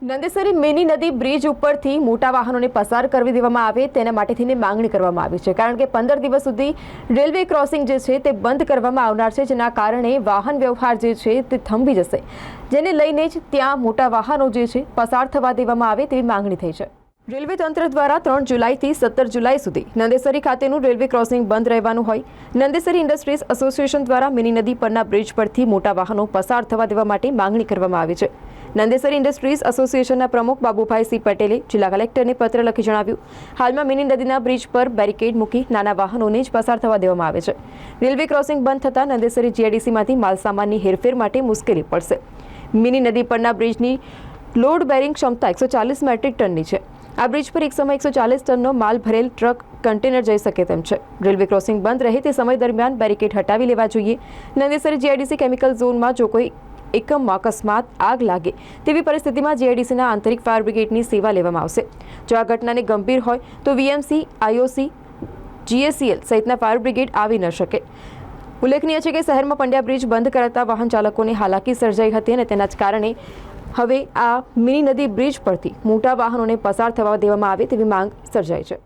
Nandesari mini નદી bridge ઉપરથી મોટા વાહનોને પસાર કરવી દેવામાં આવે તેના માટે થઈને માંગણી કરવામાં આવી છે, કારણ કે 15 દિવસ સુધી રેલવે ક્રોસિંગ જે છે તે બંધ કરવામાં આવનાર છે, જેના કારણે વાહન વ્યવહાર જે છે તે થંભી જશે, જેને લઈને જ ત્યાં મોટા વાહનો જે છે પસાર થવા દેવામાં આવે તેવી માંગણી થઈ છે। રેલવે તંત્ર દ્વારા 3 જુલાઈથી 17 જુલાઈ સુધી નંદેસરી ખાતેનું રેલવે ક્રોસિંગ બંધ રહેવાનું હોય। નંદેસરી ઇન્ડસ્ટ્રીઝ એસોસિએશન દ્વારા મિની નદી પરના બ્રિજ પરથી મોટા વાહનો પસાર થવા દેવા માટે માંગણી કરવામાં આવી છે। નંદેસરી ઇન્ડસ્ટ્રીઝ એસોસિએશનના પ્રમુખ બાબુભાઈ સી પટેલે જિલ્લા કલેક્ટરને પત્ર લખી જણાવ્યું, હાલમાં મિની નદીના બ્રિજ પર બેરિકેડ મૂકી નાના વાહનોને જ પસાર થવા દેવામાં આવે છે। રેલવે ક્રોસિંગ બંધ થતાં નંદેસરી જીઆઈડીસીમાંથી માલસામાનની હેરફેર માટે મુશ્કેલી પડશે। મિની નદી પરના બ્રિજની લોડ બેરિંગ ક્ષમતા 140 મેટ્રિક ટનની છે। આ બ્રિજ પર એક સમય 140 ટનનો માલ ભરેલ ટ્રક કન્ટેનર જઈ શકે તેમ છે। રેલવે ક્રોસિંગ બંધ રહે તે સમય દરમિયાન બેરિકેડ હટાવી લેવા જોઈએ। નંદેસરી જીઆઈડીસી કેમિકલ ઝોનમાં જો કોઈ એકમમાં અકસ્માત આગ લાગે તેવી પરિસ્થિતિમાં જીઆઈડીસીના આંતરિક ફાયર બ્રિગેડની સેવા લેવામાં આવશે। જો આ ઘટનાને ગંભીર હોય તો વીએમસી, આઈઓસી, જીએસીએલ સહિતના ફાયર બ્રિગેડ આવી ન શકે। ઉલ્લેખનીય છે કે શહેરમાં પંડ્યા બ્રિજ બંધ કરાતા વાહન ચાલકોને હાલાકી સર્જાઈ હતી અને તેના જ કારણે હવે આ મિની નદી બ્રિજ પરથી મોટા વાહનોને પસાર થવા દેવામાં આવે તેવી માંગ સર્જાઈ છે।